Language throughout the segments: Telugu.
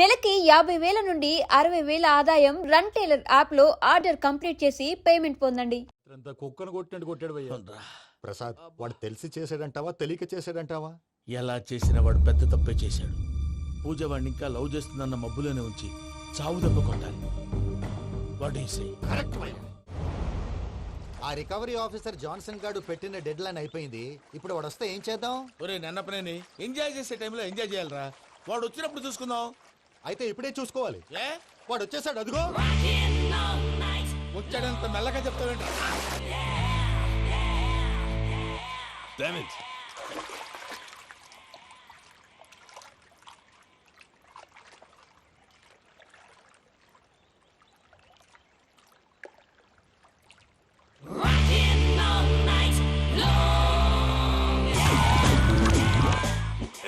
నెలకి 50,000 నుండి 60,000 ఆదాయం రన్ టైలర్ యాప్ లో ఆర్డర్ కంప్లీట్ చేసి పేమెంట్ పొందండి. కుక్కను కొట్టినట్టు కొట్టాడు భయ్యా. ప్రసాద్ వాడు తెలిసి చేసాడంటావా తెలియక చేసాడంటావా? ఎలా చేసినా వాడు పెద్ద తప్పే చేశాడు. పూజ వాడిని ఇంకా లవ్ చేస్తుందన్న మబ్బులోనే ఉంచి చావు దెబ్బ కొట్టాలి. ఆ రికవరీ ఆఫీసర్ జాన్సన్ గారు పెట్టిన డెడ్ లైన్ అయిపోయింది. ఇప్పుడు వాడు వస్తే ఏం చేద్దాం? ఒరే నన్నపనేని ఎంజాయ్ చేసే టైంలో ఎంజాయ్ చేయాలరా. వాడు వచ్చినప్పుడు చూసుకుందాం. అయితే ఇప్పుడే చూసుకోవాలి. ఏ వాడు వచ్చేసాడు, అదిగో వచ్చాడంత మెల్లగా చెప్తావేంట.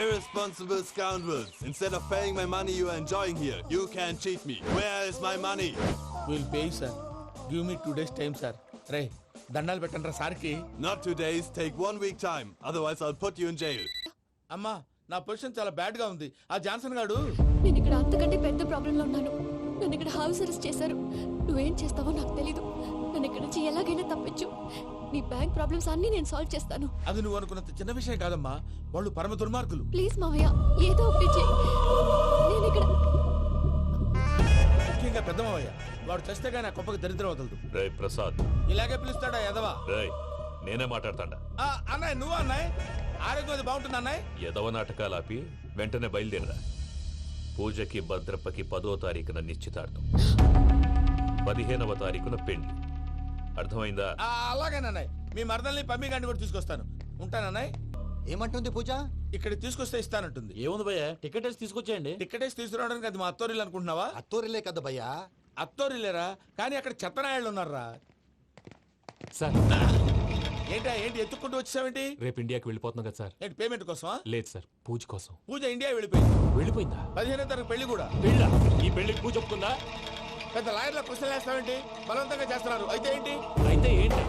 Irresponsible scoundrels. Instead of paying my money you are enjoying here, you can cheat me. Where is my money? Will pay sir. Give me 2 days time sir. రే దండాలు పెట్టండి రా సార్కి. Not 2 days, take 1 week time. Otherwise I'll put you in jail. అమ్మా నా పొజిషన్ చాలా బ్యాడ్ గా ఉంది. ఆ జాన్సన్ గాడు నేను ఇక్కడ అంతకంటే పెద్ద ప్రాబ్లంలో ఉన్నాను. నన్ను ఇక్కడ హౌస్ అరెస్ట్ చేశారు. నువ్వేం చేస్తావో నాకు తెలీదు. నన్ను ఇక్కడ నుంచి ఎలాగైనా తప్పించు. నీ బ్యాంక్ ప్రాబ్లమ్స్ అన్ని నేను సాల్వ్ చేస్తాను. అది నువ్వు అనుకున్నంత చిన్న విషయం కాదమ్మా. వాళ్ళు పరమ దుర్మార్గులు. ప్లీజ్ మావయ్య ఏదో ఒకటి చెయ్యి. నేను ఇక్కడ ముఖ్యంగా పెద్దమయ్య వాడు చస్తే గానీ ఆ కుప్పకి దరిద్రం వదలదు. రే ప్రసాద్, ఇలాగే పిలుస్తాడా ఎదవా? రేయ్ నేనే మాట్లాడతాడా? అన్నయ్య నువ్వు అన్నయ్య ఆరోగ్యం అది బాగుంటుంది అన్నయ్య. ఎదవ నాటకాలు ఆపి వెంటనే బయలుదేరరా. పూజకి భద్రప్పకి 10వ తారీఖున నిశ్చితార్థం, 15వ తారీఖున పెళ్లి. అర్థమైందా? అలాగేనన్నయ్య. మీ మరదల్ని పమ్మి గాండి కూడా తీసుకొస్తాను. ఉంటానన్నయ్య. ఏమంటుంది పూజ? ఇక్కడ తీసుకొస్తే ఇస్తానంటుంది. ఏముంది భయ్యా, టికెట్ వేసి తీసుకొచ్చేయండి. టికెట్ వేసి తీసుకురావడానికి అది మా అత్తోరిల్లు అనుకుంటున్నావా? అత్తూరిలే కదా భయ్యా. అత్తోరిల్లేరా, కానీ అక్కడ చెత్తనాయాళ్ళు ఉన్నారా. సార్ ఏంటి ఎత్తుక్కుంటూ వచ్చావేంటి? రేపు ఇండియాకి వెళ్ళిపోతున్నాం కదా సార్. ఏంటి పేమెంట్ కోసమా? లేదు సార్, పూజ కోసం. పూజ ఇండియా వెళ్ళిపోయింది. వెళ్ళిపోయిందా? 15వ తారీఖు పెళ్లి కూడా. పెళ్ళా? ఈ పెళ్లికి పూజ ఒప్పుకుందా? పెద్ద లాయర్ల క్వశ్చన్ వేస్తావేంటి? బలవంతంగా చేస్తున్నారు. అయితే ఏంటి? అయితే ఏంటి?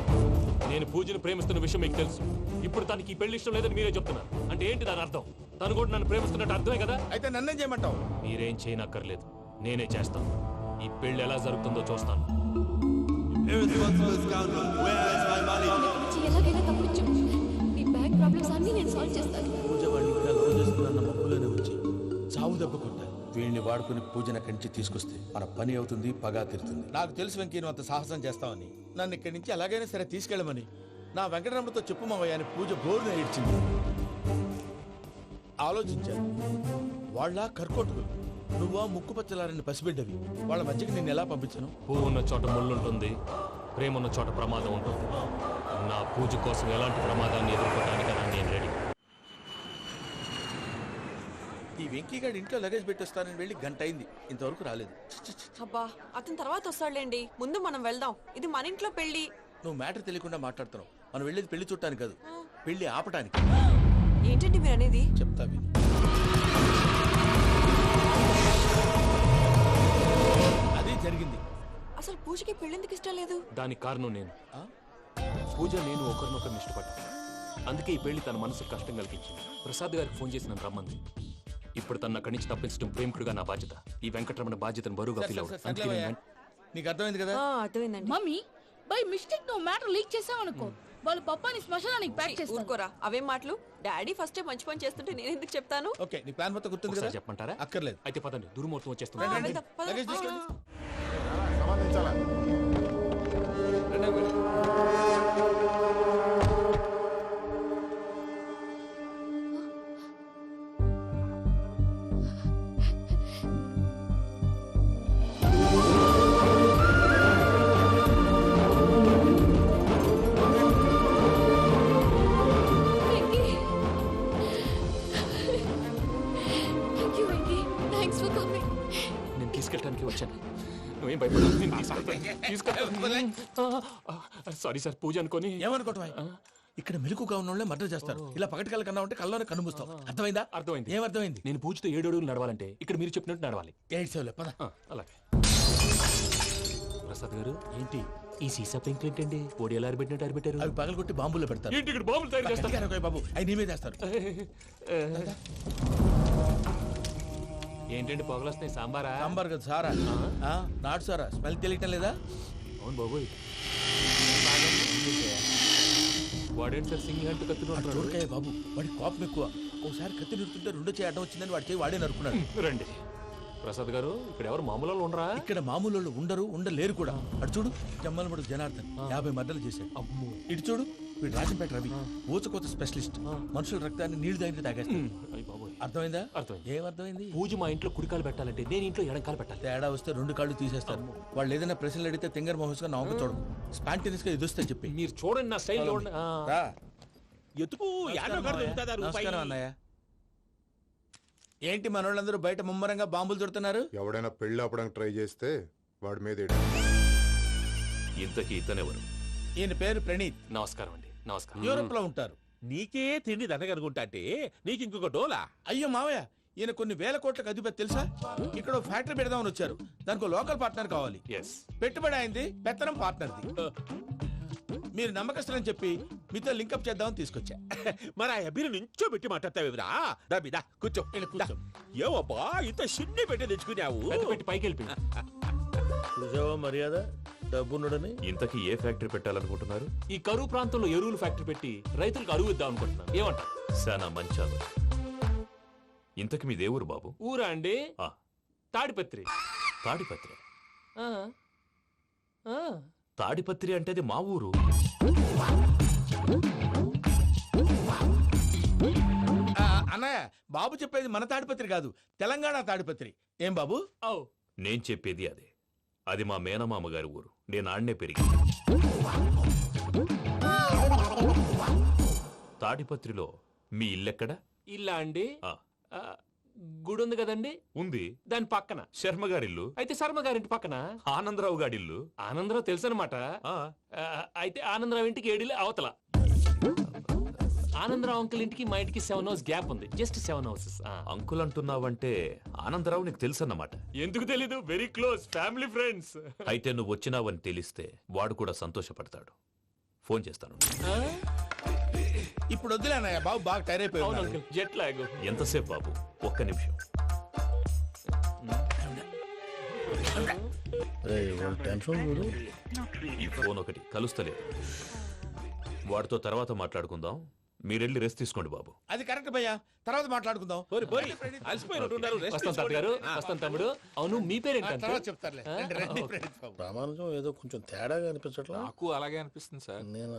నేను పూజను ప్రేమిస్తున్న విషయం మీకు తెలుసు. ఇప్పుడు తనకి ఈ పెళ్లి ఇష్టం లేదని మీరే చెప్తున్నారు. అంటే ఏంటి దాని అర్థం? తను కూడా నన్ను ప్రేమిస్తున్నట్టు అర్థమే కదా. అయితే నన్నేం చేయమంటావు? మీరేం చేయనక్కర్లేదు, నేనే చేస్తాను. ఈ పెళ్లి ఎలా జరుగుతుందో చూస్తాను. Irresponsible scoundrel. Where is my money? ఇక్కడ నుంచి ఎలాగైనా తప్పించు. నీ బ్యాంక్ ప్రాబ్లమ్స్ అన్ని నేను సాల్వ్ చేస్తాను. పూజ వాడిని ఇంకా లవ్ చేస్తుందన్న మబ్బులోనే వచ్చి చావు దెబ్బ కొట్టాలి. వీళ్ళని వాడుకుని పూజన కంచి తీసుకొస్తే మన పని అవుతుంది, పగా తీరుతుంది. నాకు తెలుసు వెంకీ నువ్వు అంత సాహసం చేస్తావని. నన్ను ఇక్కడి నుంచి ఎలాగైనా సరే తీసుకెళ్ళమని నా వెంకటరమణతో చెప్పు మావయ్య అని పూజ బోరున ఏడ్చింది. ఆలోచించాను. వాళ్ళ కర్కోటకులు, నువ్వా ముక్కు పచ్చలారని పసిబిడ్డవి. వాళ్ళ మధ్యకి నేను ఎలా పంపించను? పువ్వు ఉన్న చోట ముళ్ళుంటుంది, ప్రేమ ఉన్న చోట ప్రమాదం ఉంటుంది. నా పూజ కోసం ఎలాంటి ప్రమాదాన్ని ఎదుర్కోవడానికైనా నేను రెడీ. ఈ వెంకీగాడి ఇంట్లో లగేజ్ పెట్టొస్తానని వెళ్ళి గంట అయింది, ఇంతవరకు రాలేదు. అబ్బా అతని తర్వాత వస్తాడులేండి, ముందు మనం వెళ్దాం. ఇది మన ఇంట్లో పెళ్లి. నువ్వు మ్యాటర్ తెలియకుండా మాట్లాడుతున్నావు. మనం వెళ్ళేది పెళ్లి చూడటానికి కాదు, పెళ్లి ఆపటానికి. ఏంటండి మీరు అనేది? చెప్తా విను. అది జరిగింది. అసలు పూజకి పెళ్ళెందుకు ఇష్టం లేదు? దానికి కారణం నేను. పూజ నేను ఒకరినొకరిని ఇష్టపడ్డా. అందుకే ఈ పెళ్లి తన మనసుకు కష్టం కలిగించింది. ప్రసాద్ గారికి ఫోన్ చేసి నన్ను రమ్మంది. ఇప్పుడు తన అక్కడి నుంచి తప్పించడం ప్రేమికుడుగా నా బాధ్యత. ఈ వెంకటరమణ బాధ్యతను బరువుగా ఫీల్ అవుతుంది. నీకు అర్థమైంది కదా? అర్థమైందండి. మమ్మీ బై మిస్టేక్ నువ్వు మ్యాటర్ లీక్ చేసావనుకో, వాళ్ళు పప్పాని శ్మశానానికి ప్యాక్ చేస్తారు. ఊరుకోరా, అవేం మాటలు. డాడీ ఫస్ట్ మంచి పని చేస్తుంటే నేను ఎందుకు చెప్తాను? ఓకే, నీ ప్లాన్ మొత్తం గుర్తుంది కదా? చెప్పమంటారా? అక్కర్లేదు. అయితే పదండి, దుర్ముహూర్తం వచ్చేస్తుంది. ఆ, వెళ్దాం, పద. లగేజ్ తీసుకోండి. Venky, thank you Venky, thanks for coming. నేను తీసుకెళ్ళడానికి వచ్చాను, నువ్వేం భయపడదు. నేను తీసుకెళ్తాను. సారీ సార్, పూజ అనుకోని. ఏమనుకోవటం? ఇక్కడ మెలకుగా ఉన్న వాళ్ళే మర్డర్ చేస్తారు. ఇలా పగటి కళ్ళ కన్నా ఉంటే కళ్ళలోనే కనుమూస్తావు. అర్థమైందా? అర్థమైంది. ఏమర్థమైంది? నేను పూజతో 7 అడుగులు నడవాలంటే ఇక్కడ మీరు చెప్పినట్టు నడవాలి. 8 సేవలే, పద. అలాగే. ప్రసాద్ గారు, ఏంటి ఈ సీసా పెంకులు ఏంటండి? పొడి ఎలా అరబెట్టినట్టు అరబెట్టారు? అవి పగలగొట్టి బాంబులో పెడతారు. ఏంటి ఇక్కడ బాంబులు తయారు చేస్తారు? గట్టిగా అరవై బాబు, అవి నీ మీద వేస్తారు. ఏంటండి పొగలొస్తాయి సాంబారా సాంబార్ కదా సారా నాటు సారా స్మెల్ తెలియటం లేదా? అవును బాబోయ్ వాడేంటి సార్ సింగిల్ హ్యాండ్ కత్తిని చూడకాయ బాబు, వాడి కోపం ఎక్కువ. ఒకసారి కత్తి నిరుతుంటే రెండో చేయడం వచ్చిందని వాడి చేయి వాడే నరుకున్నాడు. రండి ప్రసాద్ గారు, ఇక్కడ ఎవరు మామూలు వాళ్ళు ఉండరా? ఇక్కడ మామూలు వాళ్ళు ఉండరు, ఉండలేరు కూడా. అటు చూడు, జమ్మలమడు జనార్దన్ 50 మర్డర్లు చేశాడు. అమ్మో. ఇటు చూడు, వీడు రాజంపేట రవి ఊచకోత స్పెషలిస్ట్. మనుషుల రక్తాన్ని నీళ్లు తాగితే తాగేస్తాడు. అయ్య బాబోయ్. అర్థమైందా? అర్థమైంది. ఏమర్థమైంది? పూజ మా ఇంట్లో కుడికాలు పెట్టాలంటే నేను ఇంట్లో ఎడంకాలు పెట్టాలి. తేడా వస్తే 2 కాళ్ళు తీసేస్తారు. వాళ్ళు ఏదైనా ప్రశ్నలు అడిగితే తింగర్ మహోస్ గా నవ్వు చూడదు, స్పాంటినియస్ గా ఎదుస్తా చెప్పి. మీరు చూడండి నా స్టైల్ రా. ఎతుకు నమస్కారం అన్నయ్య. ఏంటి మనోళ్ళందరూ బయట ముమ్మరంగా బాంబులు చుడుతున్నారు? ఎవడైనా పెళ్లి ఆపడానికి ట్రై చేస్తే వాడి మీద ఇంతకీ ఇతనెవరు? ఈయన పేరు ప్రణీత్. నమస్కారం అండి. నమస్కారం. యూరోప్ లో ఉంటారు. నీకే తిండి దండగనుకుంటా అంటే నీకు ఇంకొక డోలా? అయ్యో మావయ్య, ఈయన కొన్ని వేల కోట్లకు అధిపతి తెలుసా? ఇక్కడ ఫ్యాక్టరీ పెడదామని వచ్చారు. దానికి లోకల్ పార్ట్నర్ కావాలి. ఎస్. పెట్టుబడి అయింది, పెత్తనం పార్ట్నర్ది. మీరు నమ్మకస్తులని చెప్పి మీతో లింకప్ చేద్దామని తీసుకొచ్చా. మరి ఆ అబ్బిని నుంచో పెట్టి మాట్లాడతావేమిరా? దాబిదా కూర్చో. కూర్చో. ఏవబ్బా ఇంత సిన్ని పెట్టి తెచ్చుకున్నావు? పెద్ద పెట్టి పైకి వెళ్ళి చూసావా మర్యాద, డబ్బున్నడని. ఇంతకీ ఏ ఫ్యాక్టరీ పెట్టాలనుకుంటున్నారు? ఈ కరువు ప్రాంతంలో ఎరువులు ఫ్యాక్టరీ పెట్టి రైతులకు అరువు ఇద్దాం అనుకుంటున్నాను. ఏమంటారు? శానా మంచాలు. ఇంతకి మీ దేవురు బాబు? ఊరా అండి? ఆ. తాడిపత్రి. తాడిపత్రి? ఆ. ఆ. తాడిపత్రి అంటే అది మా ఊరు. అన్నయ్య, బాబు చెప్పేది మన తాడిపత్రి కాదు, తెలంగాణ తాడిపత్రి. ఏం బాబు? నేను చెప్పేది అదే. అది మా మేనమామ గారి ఊరు. నేను ఆడనే పెరిగింది. తాడిపత్రిలో మీ ఇల్లెక్కడ? ఇల్లా అండి? గుడి ఉంది కదండి? ఉంది. దాని పక్కన శర్మ గారిల్లు. అయితే శర్మ గారింటి పక్కన ఆనందరావు గారిల్లు. ఆనందరావు తెలుసు అనమాట. అయితే ఆనందరావు ఇంటికి 7 అవతల. ఆనందరావు అంకుల్ ఇంటికి మా ఇంటికి 7 హౌస్ గ్యాప్ ఉంది. Just 7 houses. అంకుల్ అంటున్నావంటే ఆనందరావు నీకు తెలుసు అన్నమాట. ఎందుకు తెలీదు? Very close family friends. అయితే నువ్వు వచ్చినావని తెలిస్తే వాడు కూడా సంతోషపడతాడు. ఫోన్ చేస్తాను. ఇప్పుడు వద్దులే అన్నయ్య, బాబు బాగా టైర్ అయిపోయాడు. Jet lag. ఎంతసేపు బాబు? ఒక్క నిమిషం. ఈ ఫోన్ ఒకటి కలుస్తలేదు. వాడితో తర్వాత మాట్లాడుకుందాం. మీరెళ్ళి రెస్ట్ తీసుకోండి బాబు. అది కరెక్ట్ భయ్యా, తర్వాత మాట్లాడుకుందాం. వస్తాం తాత గారు, వస్తాం తమ్ముడు. అవును, మీ పేరేంటి? చెప్తారులే. ప్రామాణికం ఏదో కొంచెం తేడాగా అనిపించట్లా? నాకు అలాగే అనిపిస్తుంది సార్. నేను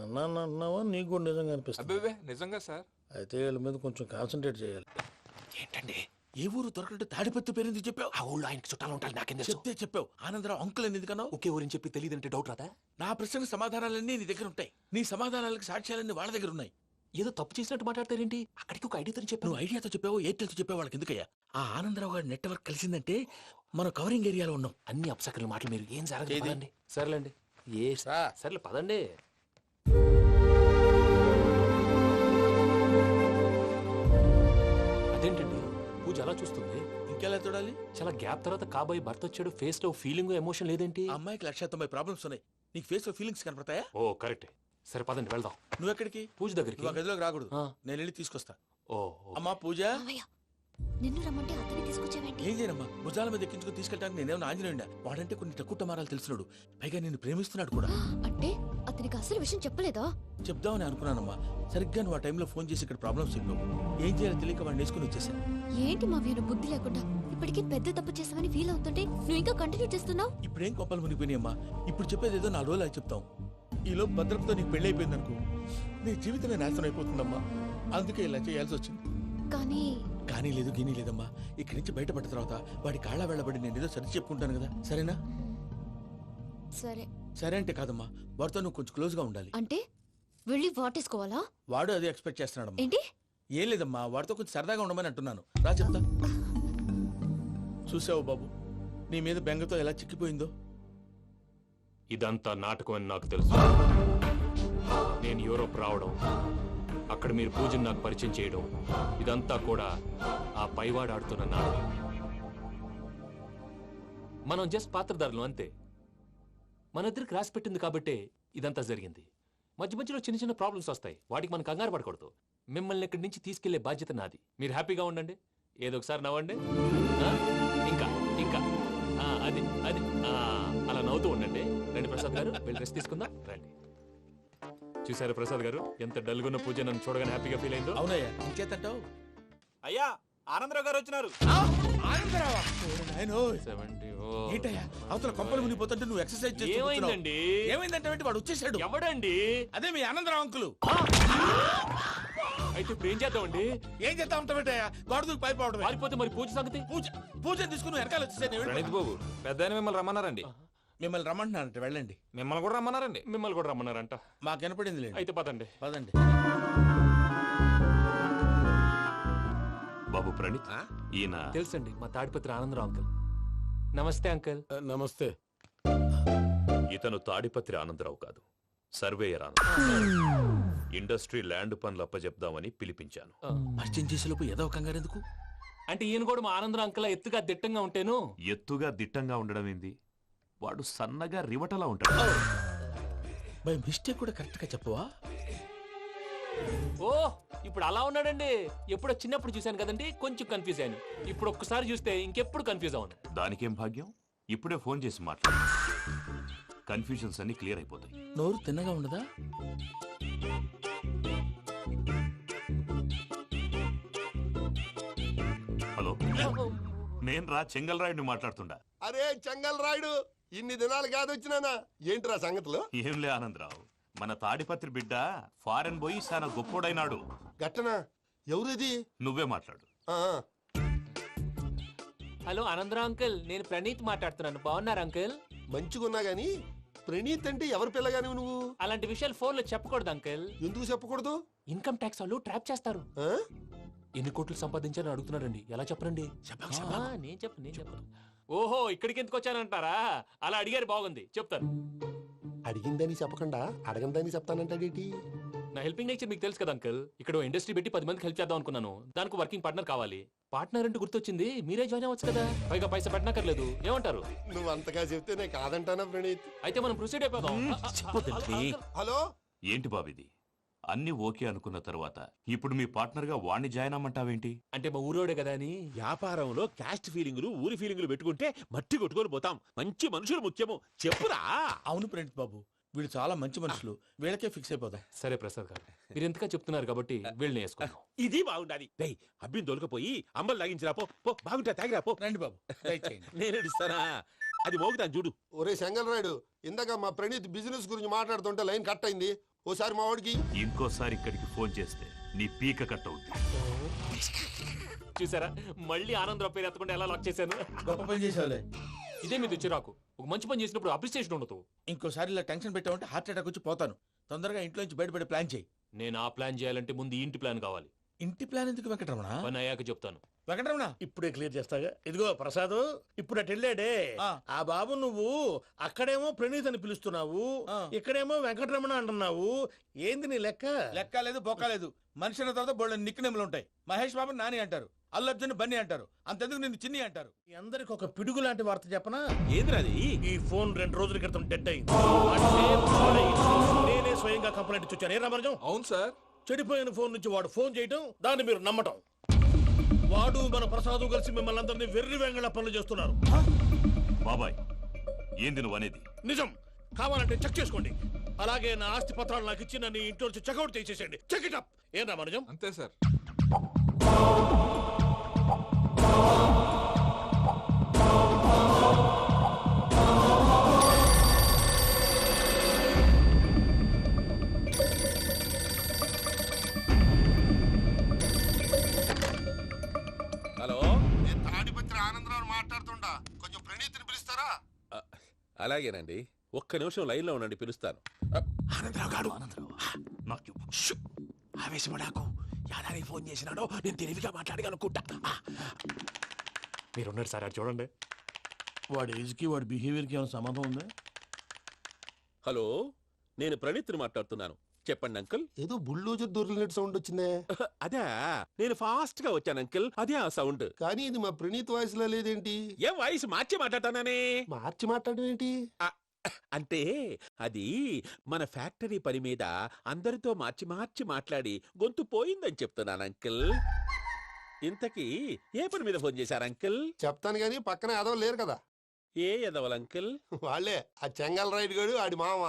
అన్నావా నీకు కూడా నిజంగా అనిపిస్తుంది? అబ్బే నిజంగా సార్. అయితే వీళ్ళ మీద కొంచెం కాన్సన్ట్రేట్ చేయాలి. ఏంటండి ఏ ఊరు దొరకట్టు తాడిపత్రి పేరు ఎందుకు చెప్పావు? ఆ ఊళ్ళో ఆయనకి చుట్టాలు ఉంటారు. నాకేం తెలుసు? చెప్తే చెప్పావు. ఆనందరావు అంకుల్ అని ఎందుకన్నావు? ఒకే ఊరిని చెప్పి తెలియదంటే డౌట్ రాదా? నా ప్రశ్నకు సమాధానాలన్నీ నీ దగ్గర ఉంటాయి. నీ సమాధానాలకు సాక్ష్యాలన్నీ వాళ్ళ దగ్గర ఉన్నాయి. ఏదో తప్పు చేసినట్టు మాట్లాడతారేంటి? అక్కడికి ఒక ఐడియాతో చెప్పాను. నువ్వు ఐడియాతో చెప్పావు, ఎయిర్టెల్తో చెప్పావు, వాళ్ళకి ఎందుకయ్యా? ఆ ఆనందరావు గారి నెట్వర్క్ కలిసిందంటే మనం కవరింగ్ ఏరియాలో ఉన్నాం. అన్ని అప్సకర్ల మాటలు మీరు ఏం జరగదండి. సర్లేండి. సర్లే పదండి. అదేంటండి పూజ అలా చూస్తుంది? ఇంకెలా చూడాలి? చాలా గ్యాప్ తర్వాత కాబోయే భర్త వచ్చాడు. ఫేస్ లో ఫీలింగ్ ఎమోషన్ లేదేంటి? అమ్మాయికి 190 ప్రాబ్లమ్స్ ఉన్నాయి. నీకు ఫేస్ లో ఫీలింగ్స్ కనపడతాయా? ఓ కరెక్ట్. సరే పదండి వెళ్దాం. నువ్వు ఎక్కడికి? పూజ దగ్గరికి. నువ్వు గదిలోకి రాకూడదు, నేను వెళ్ళి తీసుకొస్తా. ఓ అమ్మా పూజ, నిన్ను రమ్మంటే అతన్ని తీసుకొచ్చావేంటి? ఏం చేయనమ్మా, భుజాల మీద ఎక్కించుకుని తీసుకెళ్ళడానికి నేనేమన్నా ఆంజనేయుడా? వాడంటే కొన్ని తక్కువ టమారాలు తెలిసినాడు, పైగా నిన్ను ప్రేమిస్తున్నాడు కూడా. అంటే అతనికి అసలు విషయం చెప్పలేదా? చెప్దామని అనుకున్నానమ్మా. సరిగ్గా నువ్వు ఆ టైంలో ఫోన్ చేసి ఇక్కడ ప్రాబ్లమ్స్ చెప్పావు. ఏం చేయాలో తెలియక వాడిని వేసుకుని వచ్చేసా. ఏంటి మా వీరు బుద్ధి లేకుండా ఇప్పటికీ పెద్ద తప్పు చేసావని ఫీల్ అవుతుంటే నువ్వు ఇంకా కంటిన్యూ చేస్తున్నావు? ఇప్పుడేం కొప్పలు మునిగిపోయినాయమ్మా. ఇప్పుడు చెప్పేది ఏదో 4 రోజులు చెప్తాం. ఈలో భద్రతతో నీకు పెళ్లి అయిపోయింది అనుకో, నీ జీవితమే నాశనం అయిపోతుందమ్మా. అందుకే ఇలా చేయాల్సి వచ్చింది. కానీ లేదు, గీనీ లేదమ్మా. ఇక్కడి నుంచి బయటపడ్డ తర్వాత వాడి కాళ్ళ వెళ్ళబడి నేను ఏదో సరి చెప్పుకుంటాను కదా, సరేనా? సరే. సరే అంటే కాదమ్మా, వాడితో నువ్వు కొంచెం క్లోజ్ గా ఉండాలి. అంటే వెళ్ళి వాటేసుకోవాలా? వాడు అదే ఎక్స్పెక్ట్ చేస్తున్నాడమ్మా. ఏంటి? ఏం లేదమ్మా, వాడితో కొంచెం సరదాగా ఉండమని అంటున్నాను. రా చెప్తా. చూసావు బాబు, నీ మీద బెంగతో ఎలా చిక్కిపోయిందో. ఇదంతా నాటకం అని నాకు తెలుసు. నేను యూరోప్ రావడం, అక్కడ మీరు పూజను నాకు పరిచయం చేయడం, ఇదంతా కూడా ఆ పైవాడు ఆడుతున్న నాటకం. మనం జస్ట్ పాత్రధారులు అంతే. మన ఇద్దరికి రాసి పెట్టింది కాబట్టే ఇదంతా జరిగింది. మధ్య మధ్యలో చిన్న చిన్న ప్రాబ్లమ్స్ వస్తాయి, వాటికి మనం కంగారు పడకూడదు. మిమ్మల్ని ఇక్కడి నుంచి తీసుకెళ్లే బాధ్యత నాది. మీరు హ్యాపీగా ఉండండి, ఏదో ఒకసారి నవ్వండి. ఆ, ఇంకా ఇంకా అది అది అలా నవ్వుతూ ఉండండి. రండి ప్రసాద్ గారు, వెళ్ళి రెస్ట్ తీసుకుందాం. రండి. చూసారు ప్రసాద్ గారు, ఎంత డల్గున్న పూజ నన్ను చూడగానే హ్యాపీగా ఫీల్ అయిందో. అవునయ్యా, ఇంకేతంటావు? అయ్యా ఆనందరావు గారు వచ్చినారు. ఆనందరావా? నాయనో, 70. ఏంటయ్యా అవతల కొంపలు మునిగిపోతుంటే నువ్వు ఎక్సర్సైజ్ చేస్తూ ఏమైందండి? కూర్చున్నావు. ఏమైందంటే వాడు వచ్చేసాడు. ఎవడండి? అదే మీ ఆనందరావు అంకులు. అయితే ఇప్పుడు ఏం చేద్దామండి? ఏం చేస్తా ఉంటావేటయ్యా, గోడ దూకి పైపోవడమే. పారిపోతే మరి పూజ సంగతి? పూజ తీసుకుని వెనకాల వచ్చేసాను. ప్రణీత్ బాబు పెద్ద మిమ్మల్ని రమ్మన్నారండి. మిమ్మల్ని రమ్మంటున్నారంట, వెళ్ళండి. మిమ్మల్ని కూడా రమ్మన్నారండి. మిమ్మల్ని కూడా రమ్మన్నారంట. మాకు వినపడింది లేదు. అయితే పదండి. పదండి. బాబు ప్రణీత్, ఈయన తెలుసండి, మా తాడిపత్రి ఆనందరావు అంకుల్. నమస్తే అంకుల్. నమస్తే. ఇతను తాడిపత్రి ఆనందరావు కాదు, సర్వేయర్ ఆనందరావు. ఇండస్ట్రీ ల్యాండ్ పనులు అప్పచెప్దామని పిలిపించాను. పరిచయం చేసేలోపు ఏదో కంగారు ఎందుకు? అంటే ఈయన కూడా మా ఆనందరావు అంకుల్ ఎత్తుగా దిట్టంగా ఉంటేను. ఎత్తుగా దిట్టంగా ఉండడం ఏంది, వాడు సన్నగా రివటలా ఉంటాడు. బై మిస్టేక్ కూడా కరెక్ట్ గా చెప్పవా? ఓ, ఇప్పుడు అలా ఉన్నాడండి. ఎప్పుడో చిన్నప్పుడు చూశాను కదండి, కొంచెం కన్ఫ్యూజ్ అయ్యాను. ఇప్పుడు ఒక్కసారి చూస్తే ఇంకెప్పుడు కన్ఫ్యూజ్ అవును. దానికేం భాగ్యం, ఇప్పుడే ఫోన్ చేసి మాట్లాడు. కన్ఫ్యూజన్స్ అన్ని క్లియర్ అయిపోతాయి. నోరు తిన్నగా ఉండదా? హలో, నేను రా చెంగల్ రాయుడిని మాట్లాడుతుండా. అరే చెంగల్ రాయుడు, ఇన్ని దినాలు కాదు వచ్చినానా? ఏంట్రా సంగతులు? ఏంలే ఆనందరావు, మన తాడిపత్రి బిడ్డ ఫారెన్ పోయి చాలా గొప్పోడైనాడు. గట్టనా? ఎవరిది? నువ్వే మాట్లాడు. హలో ఆనందరావు అంకుల్, నేను ప్రణీత్ మాట్లాడుతున్నాను. బాగున్నారు అంకుల్? మంచిగున్నా గాని ప్రణీత్ అంటే ఎవరి పిల్లగాని నువ్వు? అలాంటి విషయాలు ఫోన్ లో చెప్పకూడదు అంకుల్. ఎందుకు చెప్పకూడదు? ఇన్కమ్ ట్యాక్స్ వాళ్ళు ట్రాప్ చేస్తారు. ఎన్ని కోట్లు సంపాదించాలని అడుగుతున్నారండి. ఎలా చెప్పరండి? నేను చెప్పను. ఓహో, ఇక్కడికి ఎందుకు వచ్చానంటారా? అలా అడిగారు, బాగుంది, చెప్తాను. అడిగిందని చెప్పకుండా అడగందని చెప్తానంటాడేటి? నా హెల్పింగ్ నేచర్ మీకు తెలుసు కదా అంకుల్. ఇక్కడ ఇండస్ట్రీ పెట్టి 10 మందికి హెల్ప్ చేద్దాం అనుకున్నాను. దానికి వర్కింగ్ పార్ట్నర్ కావాలి. పార్ట్నర్ అంటే గుర్తొచ్చింది, మీరే జాయిన్ అవ్వచ్చు కదా. పైగా పైసా పెట్టనక్కర్లేదు. ఏమంటారు? నువ్వు అంతగా చెప్తే నేను కాదంటానా ప్రణీత్? అయితే మనం ప్రొసీడ్ అయిపోదాం. హలో, ఏంటి బాబిది, అన్ని ఓకే అనుకున్న తర్వాత ఇప్పుడు మీ పార్ట్నర్ గా వాణ్ణి జాయిన్ అమ్మంటావేంటి? అంటే మా ఊరోడే కదా అని. వ్యాపారంలో క్యాస్ట్ ఫీలింగులు, ఊరి ఫీలింగులు పెట్టుకుంటే మట్టి కొట్టుకొని పోతాం. మంచి మనుషులు ముఖ్యము. చెప్పురా. అవును ప్రణీత్ బాబు, వీళ్ళు చాలా మంచి మనుషులు. వీళ్ళకే ఫిక్స్ అయిపోదాం. సరే ప్రసాద్ గారు, మీరు ఎంతగా చెప్తున్నారు కాబట్టి వీళ్ళని వేసుకుందాం. ఇది బాగుండాలి. డేయ్, అబ్బిని దొలకపోయి అంబలు లాగించిరా పో. పో, బాగుంటా తాగిరా పో. రండి బాబు, దయచేయండి. నేను ఇస్తానా? అది మోగుతాను చూడు. ఒరే చెంగల్ రాయుడు, ఇందాక మా ప్రణీత్ బిజినెస్ గురించి మాట్లాడుతుంటే లైన్ కట్ అయింది. ఓసారి మా వాడికి ఇంకోసారి ఇక్కడికి ఫోన్ చేస్తే నీ పీక కట్ అవుతుంది. చూసారా, మళ్ళీ ఆనందరావు పేరు ఎత్తకుండా ఎలా లాక్ చేశాను. గొప్ప పని చేసేవాళ్ళే. ఇదే మీద చిరాకు. ఒక మంచి పని చేసినప్పుడు అప్రిసియేషన్ ఉండదు. ఇంకోసారి ఇలా టెన్షన్ పెట్టామంటే హార్ట్ అటాక్ వచ్చి పోతాను. తొందరగా ఇంట్లో నుంచి బయటపడే ప్లాన్ చేయి. నేను ఆ ప్లాన్ చేయాలంటే ముందు ఇంటి ప్లాన్ కావాలి. ఇంటి ప్లాన్ ఎందుకు వెంకటరమణ? పని అయ్యాక చెప్తాను. వెంకటరమణ ఇప్పుడే క్లియర్ చేస్తాగా. ఇదిగో ప్రసాద్, ఇప్పుడు అటు వెళ్ళాడే ఆ బాబు, నువ్వు అక్కడేమో ప్రణీత్ అని పిలుస్తున్నావు, ఇక్కడేమో వెంకటరమణ అంటున్నావు. ఏంది నీ లెక్క? లెక్క లేదు, బొక్క లేదు. మనిషి అన్న తర్వాత బోళ్ళ నిక్నెములు ఉంటాయి. మహేష్ బాబు నాని అంటారు, అల్లు అర్జున్ బన్నీ అంటారు, అంతెందుకు నిన్ను చిన్ని అంటారు. మీ అందరికి ఒక పిడుగు లాంటి వార్త చెప్పనా? ఏంద్రది? ఈ ఫోన్ 2 రోజుల క్రితం డెడ్ అయింది. అంటే పాడైంది. నేనే స్వయంగా కంప్లైంట్ ఇచ్చాను. ఏ రామరాజం? అవును సార్. చెడిపోయిన ఫోన్ నుంచి వాడు ఫోన్ చేయటం, దాన్ని మీరు నమ్మటం. వాడు మన ప్రసాదు కలిసి మిమ్మల్ని అందరినీ వెర్రి వెంగళ పనులు చేస్తున్నారు. బాబాయ్, ఏంది నువ్వు అనేది? నిజం. కావాలంటే చెక్ చేసుకోండి. అలాగే నా ఆస్తి పత్రాలు నాకు ఇచ్చి నన్ను ఇంట్లో నుంచి చెక్అౌట్ చేసేసండి. Check it up. ఏం రామరాజం? అంతే సార్. హలో, నేను తాడిపత్రి ఆనందరావు మాట్లాడుతుండా. కొంచెం ప్రణీత్ని పిలుస్తారా? అలాగేనండి. ఒక్క నిమిషం లైన్ లో ఉండండి, పిలుస్తాను. ఆనందరావు గాడు, నాకు ఆవేశపడాకు. యాదాని ఫోన్ చేసినాడో నేను తెలివిగా మాట్లాడగలనుకుంటా. మీరున్నారు సార్, అది చూడండి. వాడి ఏజ్కి వాడి బిహేవియర్కి ఏమైనా సంబంధం ఉందా? హలో, నేను ప్రణీత్ని మాట్లాడుతున్నాను. చెప్పండి అంకుల్. ఏదో బుల్డోజర్ దొరికినట్టు సౌండ్ వచ్చిందే. అదే, నేను ఫాస్ట్ గా వచ్చాను అంకుల్. అదే ఆ సౌండ్. కానీ ఇది మా ప్రణీత్ వాయిస్ లో లేదేంటి? ఏం వాయిస్ మార్చి మాట్లాడతానే? మార్చి మాట్లాడడం ఏంటి? అంటే అది మన ఫ్యాక్టరీ పని మీద అందరితో మార్చి మార్చి మాట్లాడి గొంతు పోయిందని చెప్తున్నాను అంకుల్. ఇంతకీ ఏ పని మీద ఫోన్ చేశారు అంకిల్? చెప్తాను గానీ పక్కన ఎదవ లేరు కదా. ఏ ఎదవల్ అంకిల్? వాళ్ళే ఆ చెంగల్ రైడ్ గడు ఆడి మామ.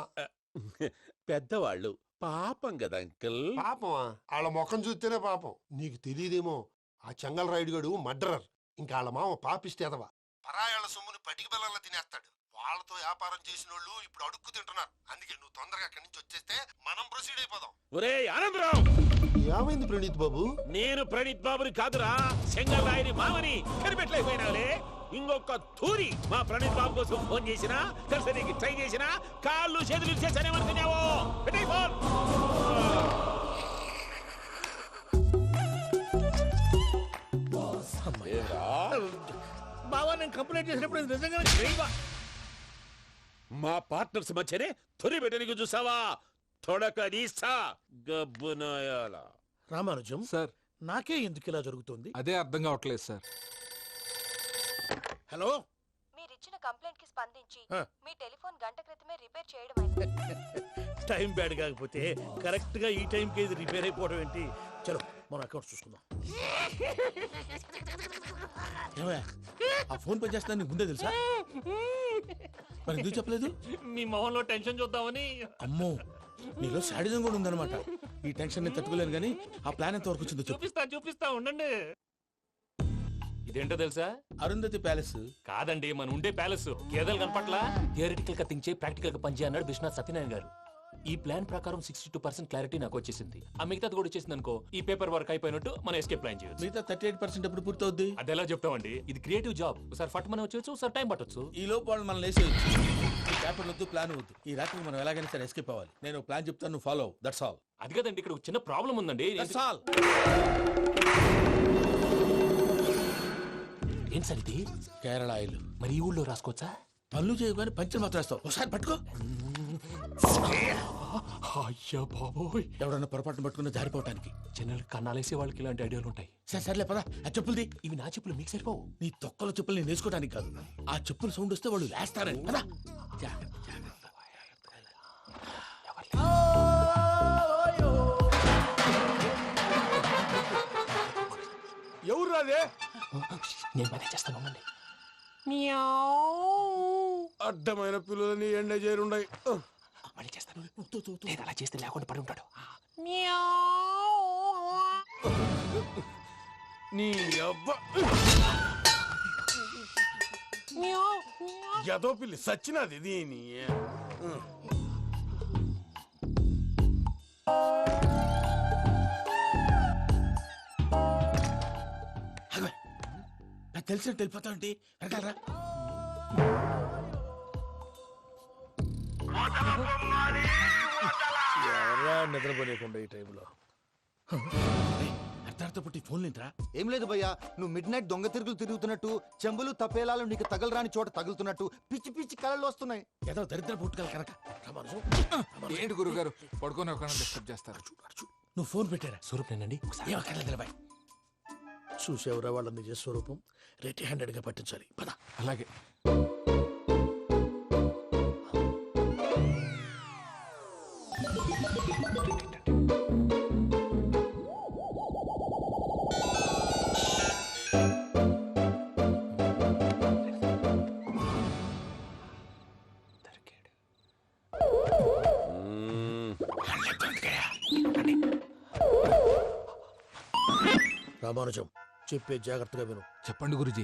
పెద్దవాళ్ళు పాపం కదా అంకిల్. పాపమా? వాళ్ళ ముఖం చూస్తేనే పాపం. నీకు తెలియదేమో, ఆ చెంగల్ రైడ్ గడు మర్డరర్. ఇంకా వాళ్ళ మామ పాపిస్తేదవా. పరాయాళ్ళ సొమ్ముని పటికి బెల్లంలో తినేస్తాడు. వాళ్ళతో వ్యాపారం చేసిన వాళ్ళు ఇప్పుడు అడుక్కు తింటున్నారు. అందుకే నువ్వు తొందరగా అక్కడి నుంచి వచ్చేస్తే మనం ప్రొసీడ్ అయిపోదాం. ఒరే ఆనందరావు, ఏమైంది ప్రణీత్ బాబు? నేను ప్రణీత్ బాబుని కాదురా, సెంగల్ రాయని మామని. కనిపెట్టలేకపోయినావులే. ఇంకొక తూరి మా ప్రణీత్ బాబు కోసం ఫోన్ చేసినా, కలిసి ట్రై చేసినా కాళ్ళు చేతులు చేశానేమనుకున్నావో. పెట్టేయ్ ఫోన్. బావా నేను కంప్లైంట్ చేసినప్పుడు ఇది నిజంగానే చేయవా? మా పార్ట్నర్స్ మధ్యనే తొలి పెట్టడానికి చూసావా? తొడక నీస్తా గబ్బునాయాల. రామానుజం సార్ నాకే ఎందుకు ఇలా జరుగుతుంది? అదే అర్థం కావట్లేదు సార్. హలో, మీరిచ్చిన కంప్లైంట్ కి స్పందించి ఆ. మీ టెలిఫోన్ గంట క్రితమే రిపేర్ చేయడం టైం బ్యాడ్ కాకపోతే కరెక్ట్ గా ఈ టైంకి ఇది రిపేర్ అయిపోవడం ఏంటి? చలో మన అకౌంట్ చూసుకుందాం. ఏమయ్యా, ఆ ఫోన్ పనిచేస్తున్నా నీకు ముందే తెలుసా? మరి ఎందుకు చెప్పలేదు? మీ మొహంలో టెన్షన్ చూద్దామని. అమ్మో, నీలో శాడిజం కూడా ఉందన్నమాట. ఈ టెన్షన్ నేను తట్టుకోలేను కానీ ఆ ప్లాన్ ఎంత వరకు వచ్చిందో చెప్పు. చూపిస్తా ఉండండి. ఇదేంటో తెలుసా? అరుంధతి ప్యాలెస్ కాదండి, మన ఉండే ప్యాలెస్. గేదెలు కనపట్లా? థియరిటికల్ గా థింక్ చేయి, ప్రాక్టికల్ గా పనిచేయి అన్నాడు విశ్వనాథ్ సత్యనారాయణ గారు. ఈ ప్లాన్ ప్రకారం 62% క్లారిటీ నాకు వచ్చేసింది. ఆ మిగతాది కూడా వచ్చేసింది అనుకో, ఈ పేపర్ వర్క్ అయిపోయినట్టు మనం ఎస్కేప్ ప్లాన్ చేయొచ్చు. మిగతా 38% ఎప్పుడు పూర్తవుద్ది? అది ఎలా చెప్తామండి? ఇది క్రియేటివ్ జాబ్. ఒకసారి ఫట్ మనం వచ్చేచ్చు, ఒకసారి టైం పట్టొచ్చు. ఈ లోపు వాళ్ళు మనం లేసేయచ్చు. ఈ పేపర్ వద్దు, ప్లాన్ వద్దు. ఈ రాత్రికి మనం ఎలాగైనా సరే ఎస్కేప్ అవ్వాలి. నేను ప్లాన్ చెప్తాను, నువ్వు ఫాలో. That's all. అది కదండి, ఇక్కడ ఒక చిన్న ప్రాబ్లం ఉందండి. That's all. ఏం సార్ ఇది? కేరళ ఆయిల్. మరి ఈ ఊళ్ళో రాసుకోవచ్చా? పనులు చేయగానే పంచర్ మాత్రం వేస్తావు. ఒకసారి పట్టుకో. అయ్యా బాబోయ్, ఎవడన్నా పొరపాటున పట్టుకున్న జారిపోవటానికి. జనరల్ కన్నాలేసే వాళ్ళకి ఇలాంటి ఐడియాలు ఉంటాయి. సర్లే పదా, ఆ చెప్పులది. ఇవి నా చెప్పులు, మీకు సరిపోవు. నీ తొక్కల చెప్పులు నేను వేసుకోవడానికి కాదు, ఆ చెప్పులు సౌండ్ వస్తే వాళ్ళు వేస్తారని. పదా. ఎవరు రాదే? నేను మేనేజ్ చేస్తాను, ఉండండి. అడ్డమైన పిల్లలని ఎండ చేరుండయి. మళ్ళీ చేస్తాను. నేను అలా చేస్తే లేకుండా పడి ఉంటాడు. నీ అబ్బ ఎదో పిల్లి సచ్చినది దీని. నాకు తెలిసినట్టు వెళ్ళిపోతావంటే వెనకాలరా. ఎవరా నిద్రపోలేకుండా ఈ టైంలో? అర్ధార్థ పుట్టి ఫోన్ లేంట్రా. ఏం లేదు భయ్యా, నువ్వు మిడ్ నైట్ దొంగ తిరుగులు తిరుగుతున్నట్టు, చెంబులు తపేలాలు నీకు తగలరాని చోట తగులుతున్నట్టు పిచ్చి పిచ్చి కళలు వస్తున్నాయి. ఏదో దరిద్ర పుట్టుకల కనుక. ఏంటి గురుగారు పడుకొని ఒక డిస్టర్బ్ చేస్తారు? నువ్వు ఫోన్ పెట్టారా? స్వరూపేనండి. ఏమక్కర్లేదు బాయ్. చూసేవరా వాళ్ళ నిజ స్వరూపం. రెడీ హ్యాండెడ్ గా పట్టించాలి. పద. అలాగే. రామానుజం చెప్పే జాగ్రత్తగా విను. చెప్పండి గురుజీ.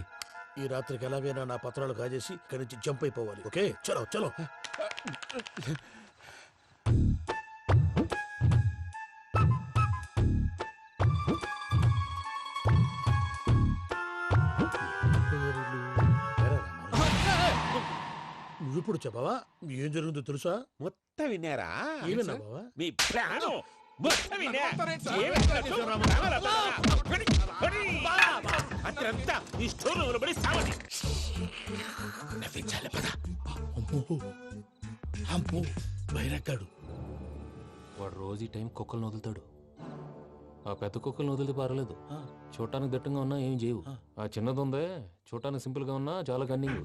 ఈ రాత్రికి ఎలాగైనా నా పత్రాలు కాజేసి ఇక్కడి నుంచి జంప్ అయిపోవాలి. ఓకే, చలో చలో. నువ్విప్పుడు చెప్పవా ఏం జరుగుతుందో తెలుసా? మొత్తం విన్నారా? ఏమన్నా బావా? మీ ప్లాన్ మొత్తం విన్నా. అత్రంతా ఈ స్టోర్ రూమ్ లో పడి సావండి. నవ్వించాలి. పద. అమ్మో, అమ్మో, బైరక్కాడు. వాడు రోజు ఈ టైం కుక్కలను వదులుతాడు. ఆ పెద్ద కుక్కలను వదిలితే పర్వాలేదు, చూడటానికి దట్టంగా ఉన్నా ఏం చేయవు. ఆ చిన్నది ఉందే, చూడటానికి సింపుల్ గా ఉన్నా చాలా కన్నింగ్.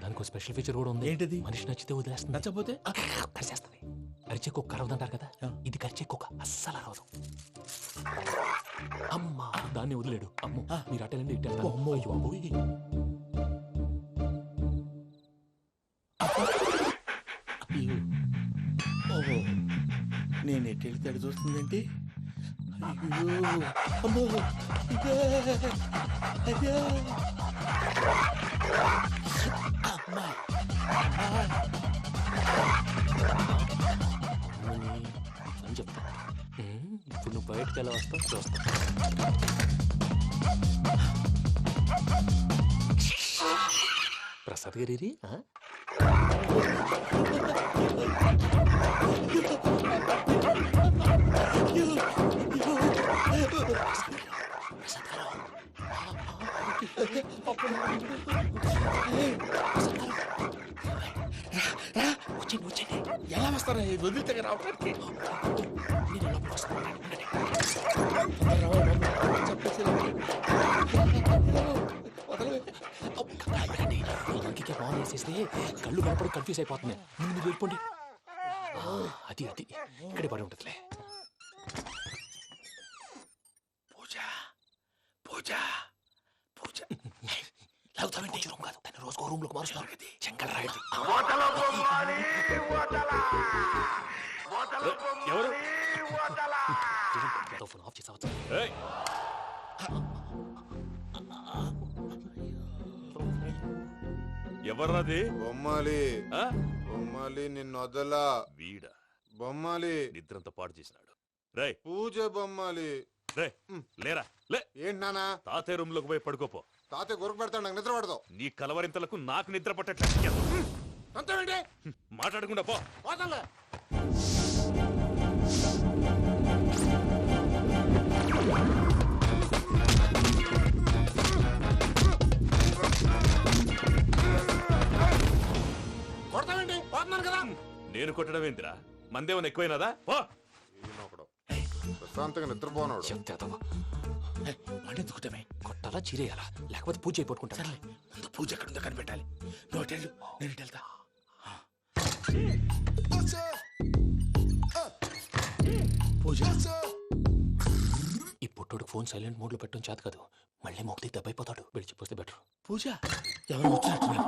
దానికి స్పెషల్ ఫీచర్ కూడా ఉంది. ఏంటిది? మనిషి నచ్చితే వదిలేస్తుంది, నచ్చపోతే కరిచేస్తుంది. అరిచే కుక్క అరవదంటారు కదా, ఇది కరిచే కుక్క అస్సలు అరవదు. అమ్మా దాన్ని వదిలేడు. అమ్మో మీరు అటెండి ఇటు అమ్మో అయ్యో బాబోయ్. ఓహో నేను ఎటు వెళ్తే అటు చూస్తుందేంటి? అయ్యో అమ్మో ఇదే అదే అమ్మా అని చెప్తా. ఇప్పుడు నువ్వు బయటకు ఎలా వస్తావు చూస్తా. ప్రసాద్ గారి ఎలా వస్తారా వదిలితే రావడానికి? ఇంకే బాగా వేసేస్తే కళ్ళు కనపడి కన్ఫ్యూజ్ అయిపోతుంది. ముందు మీరు వెళ్ళిపోండి. అది అది ఇక్కడే పడి ఉంటుందిలే. పూజ పూజ పూజ లాగుతామంటే రూమ్ కాదు, తను రోజుకో రూమ్ లోకి మారుస్తున్నారు కదా. చెంగల్ రాయడు. ఎవరు ఫోన్ ఆఫ్ చేసావచ్చు. ఎవర్రాది? బొమ్మాలి బొమ్మాలి నిన్ను వదలా. వీడ బొమ్మాలి నిద్రంతా పాడు చేసినాడు. రే పూజ బొమ్మాలి. రే లేరా లే. ఏంటి నానా? తాతయ్య రూమ్ లోకి పోయి పడుకోపో. తాతయ్య గురకు పెడతాడు, నాకు నిద్ర పడతావు. నీ కలవరింతలకు నాకు నిద్ర పట్టట్లేదు. అంతేంటి మాట్లాడకుండా పో. పోతాలే. కొడతావేంటి? పోతున్నాను కదా. నేను కొట్టడం ఏంటిరా? మందేమన్నా ఎక్కువైనదా? పో. ప్రశాంతంగా నిద్రపోనాడు. చెప్తావా వాడెందుకుంటామే? కొట్టాలా చీరేయాలా లేకపోతే పూజ అయిపోట్టుకుంటా. ముందు పూజ ఎక్కడుందో కనిపెట్టాలి. నువ్వు వెళ్ళు, నేను ఇటు వెళ్తా. పూజ ఈ పుట్టోడు ఫోన్ సైలెంట్ మోడ్ లో పెట్టడం చేత కాదు. మళ్ళీ మొక్కి దెబ్బైపోతాడు. విడిచిపోతే బెటర్. పూజ ఎవరు వచ్చినట్టున్నారు?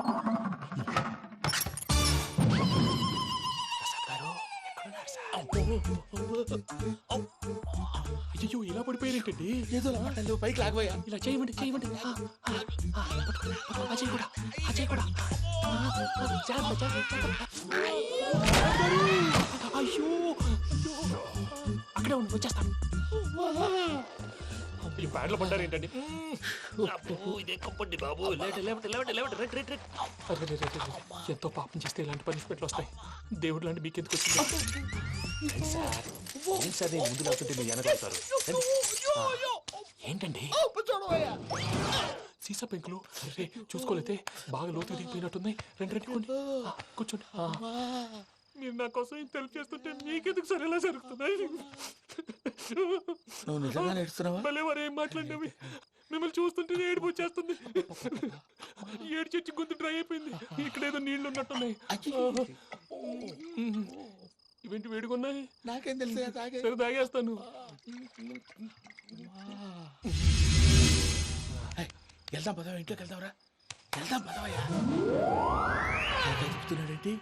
ప్రసాద్ గారు ఎక్కడున్నారు సార్? అయ్యో ఇలా పడిపోయారేంటండి? ఏదో లాంటి పైకి లాగబోయా. ఇలా చేయమండి చేయమండి. అజయ్ కూడా అజయ్ కూడా అయ్యో అక్కడే ఉండి వచ్చేస్తాను. ఈ బ్యాడ్లో పడ్డారు ఏంటండి? ఇదే కంపండి బాబు. ఎంతో పాపం చేస్తే ఇలాంటి పనిష్మెంట్లు వస్తాయి. దేవుడు లాంటి మీకెందుకు వచ్చింది సార్? నేను ముందు లేకుంటే మీరు వెనకాడతారు. ఏంటండి సీసా పెంకులు? అరే చూసుకోలేతే బాగా లోతు దిగిపోయినట్టున్నాయి. రెండు రెండు కూర్చోండి. మీరు నా కోసం ఇంత హెల్ప్ చేస్తుంటే మీకెందుకు సరే ఎలా జరుగుతున్నాయి? నువ్వు నిజంగా నేర్చుతున్నావా? మళ్ళీ వారు ఏం మాట్లాడినవి? మిమ్మల్ని చూస్తుంటే ఏడుపు వచ్చేస్తుంది. ఏడు చెట్టు గొంతు డ్రై అయిపోయింది. ఇక్కడ ఏదో నీళ్లు ఉన్నట్టున్నాయి. ఇవేంటి వేడుకున్నాయి? నాకేం తెలుసు. సరే తాగేస్తాను. వెళ్దాం పదవా, ఇంట్లోకి వెళ్దాంరా. వెళ్దాం పదవయ్యా. చెప్తున్నాడేంటి?